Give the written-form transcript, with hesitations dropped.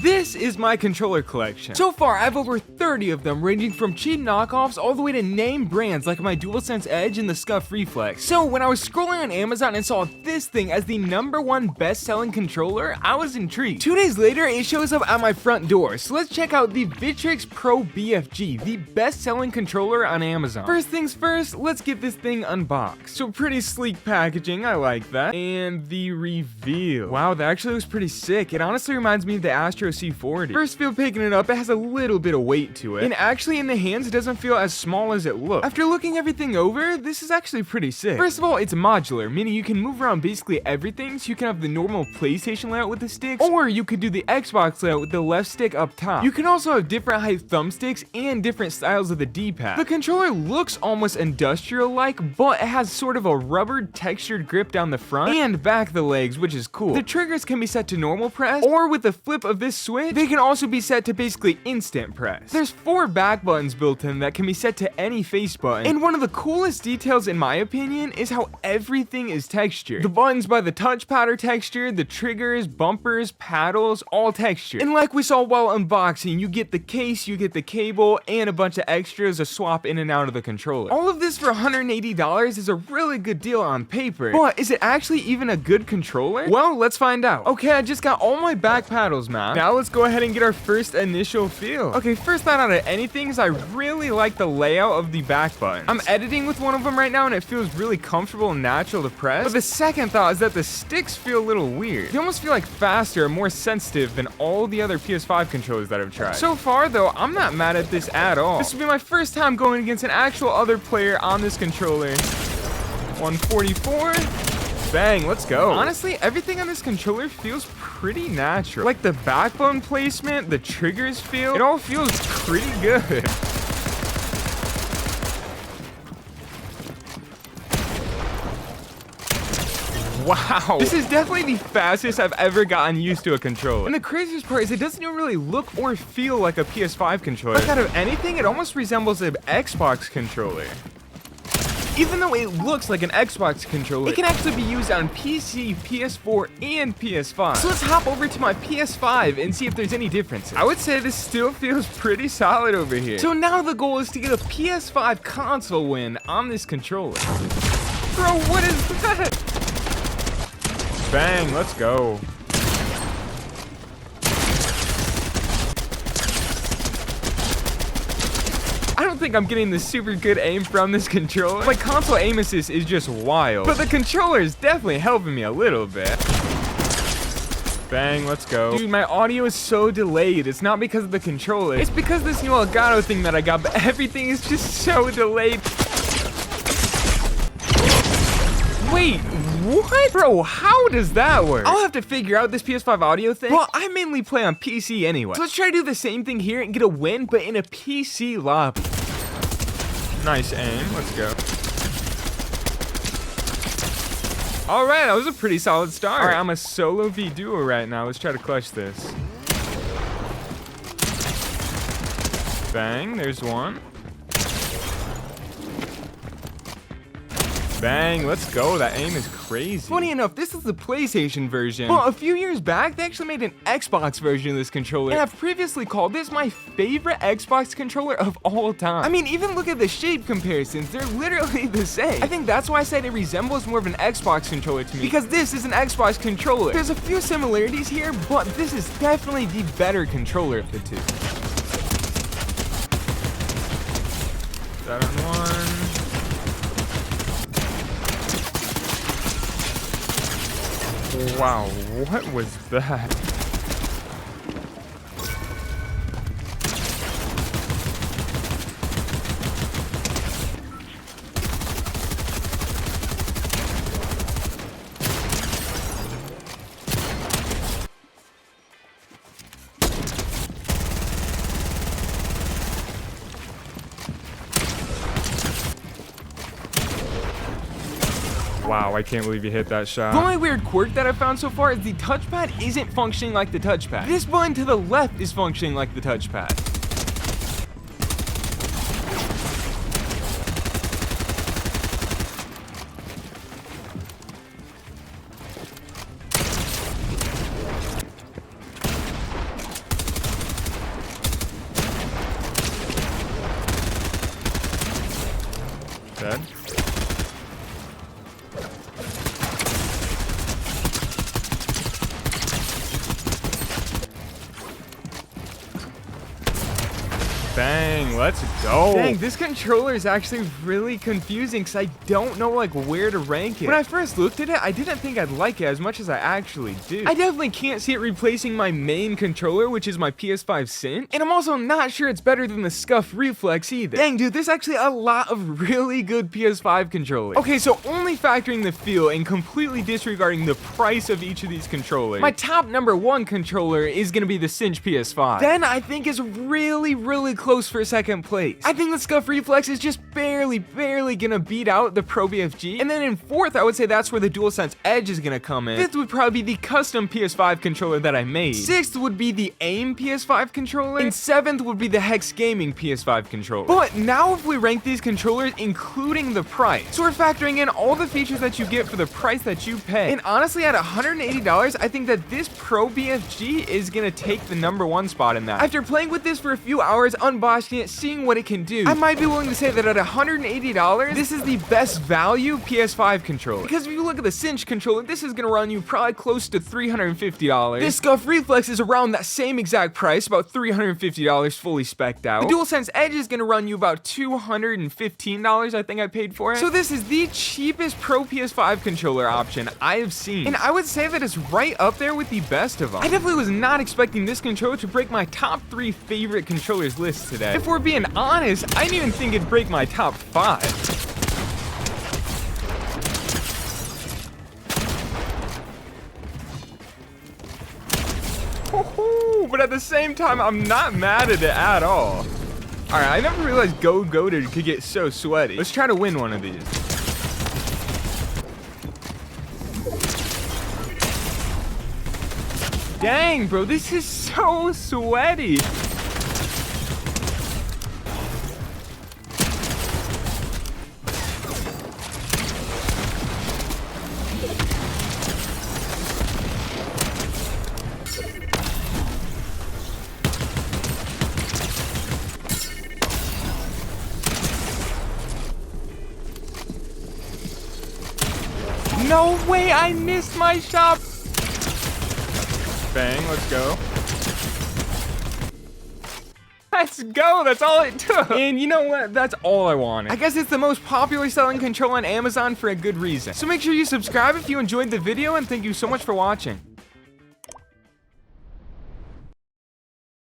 this is my controller collection. So far, I have over 30 of them, ranging from cheap knockoffs all the way to name brands like my DualSense Edge and the Scuf Reflex. So when I was scrolling on Amazon and saw this thing as the #1 best-selling controller, I was intrigued. 2 days later, it shows up at my front door. So let's check out the Victrix Pro BFG, the best-selling controller on Amazon. First things first, let's get this thing unboxed. So pretty sleek packaging, I like that. And the reveal. Wow, that actually looks pretty sick. It honestly reminds me of the Astro C40. First feel picking it up, it has a little bit of weight to it. And actually in the hands, it doesn't feel as small as it looks. After looking everything over, this is actually pretty sick. First of all, it's modular, meaning you can move around basically everything. So you can have the normal PlayStation layout with the sticks, or you could do the Xbox layout with the left stick up top. You can also have different height thumbsticks and different styles of the D-pad. The controller looks almost industrial-like, but it has sort of a rubber textured grip down the front and back of the legs, which is cool. The triggers can be set to normal press, or with the flip of this switch, they can also be set to basically instant press. There's 4 back buttons built in that can be set to any face button, and one of the coolest details in my opinion is how everything is textured. The buttons by the touchpad are textured, the triggers, bumpers, paddles, all textured. And like we saw while unboxing, you get the case, you get the cable, and a bunch of extras to swap in and out of the controller. All of this for $180 is a really good deal on paper, but is it actually even a good controller? Well, let's find out. Okay, I just got all my back paddles mounted. Now let's go ahead and get our first initial feel. Okay, first thought out of anything is I really like the layout of the back buttons. I'm editing with one of them right now and it feels really comfortable and natural to press. But the second thought is that the sticks feel a little weird. They almost feel like faster and more sensitive than all the other PS5 controllers that I've tried. So far though, I'm not mad at this at all. This will be my first time going against an actual other player on this controller. 144. Bang, let's go. Honestly, everything on this controller feels pretty natural. Like the back button placement, the triggers feel, it all feels pretty good. Wow, this is definitely the fastest I've ever gotten used to a controller. And the craziest part is it doesn't even really look or feel like a PS5 controller. Like out of anything, it almost resembles an Xbox controller. Even though it looks like an Xbox controller, it can actually be used on PC, PS4, and PS5. So let's hop over to my PS5 and see if there's any differences. I would say this still feels pretty solid over here. So now the goal is to get a PS5 console win on this controller. Bro, what is that? Bang, let's go. I don't think I'm getting the super good aim from this controller. My console aim assist is just wild, but the controller is definitely helping me a little bit. Bang, let's go. Dude, my audio is so delayed. It's not because of the controller. It's because of this new Elgato thing that I got, but everything is just so delayed. Wait, what? Bro, how does that work? I'll have to figure out this PS5 audio thing. Well, I mainly play on PC anyway. So let's try to do the same thing here and get a win, but in a PC lobby. Nice aim. Let's go. All right, that was a pretty solid start. All right, I'm a solo v duo right now. Let's try to clutch this. Bang, there's one. Bang, let's go. That aim is crazy. Funny enough, this is the PlayStation version. Well, a few years back, they actually made an Xbox version of this controller. And I've previously called this my favorite Xbox controller of all time. I mean, even look at the shape comparisons. They're literally the same. I think that's why I said it resembles more of an Xbox controller to me, because this is an Xbox controller. There's a few similarities here, but this is definitely the better controller of the two. 7-1. Wow, what was that? Wow, I can't believe you hit that shot. The only weird quirk that I found so far is the touchpad isn't functioning like the touchpad. This button to the left is functioning like the touchpad. Bang, let's go. Dang, this controller is actually really confusing because I don't know like where to rank it. When I first looked at it, I didn't think I'd like it as much as I actually do. I definitely can't see it replacing my main controller, which is my PS5 Sync. And I'm also not sure it's better than the Scuf Reflex either. Dang, dude, there's actually a lot of really good PS5 controllers. Okay, so only factoring the feel and completely disregarding the price of each of these controllers, my top number one controller is gonna be the Cinch PS5. Then I think is really close for second place. I think the Scuf Reflex is just barely gonna beat out the Pro BFG. And then in fourth, I would say that's where the DualSense Edge is gonna come in. Fifth would probably be the custom PS5 controller that I made. Sixth would be the AIM PS5 controller. And seventh would be the Hex Gaming PS5 controller. But now if we rank these controllers, including the price, so we're factoring in all the features that you get for the price that you pay. And honestly, at $180, I think that this Pro BFG is gonna take the number one spot in that. After playing with this for a few hours, unboxing it, seeing what it can do, I might be willing to say that at $180, this is the best value PS5 controller. Because if you look at the Cinch controller, this is gonna run you probably close to $350. This Scuf Reflex is around that same exact price, about $350 fully spec'd out. The DualSense Edge is gonna run you about $215, I think I paid for it. So this is the cheapest Pro PS5 controller option I have seen. And I would say that it's right up there with the best of them. I definitely was not expecting this controller to break my top 3 favorite controllers list today. If we're being honest, I didn't even think it'd break my top 5. But at the same time, I'm not mad at it at all. Alright, I never realized Goated could get so sweaty. Let's try to win one of these. Dang, bro, this is so sweaty. No way, I missed my shot. Bang, let's go. Let's go, that's all it took. And you know what, that's all I wanted. I guess it's the most popular selling controller on Amazon for a good reason. So make sure you subscribe if you enjoyed the video, and thank you so much for watching.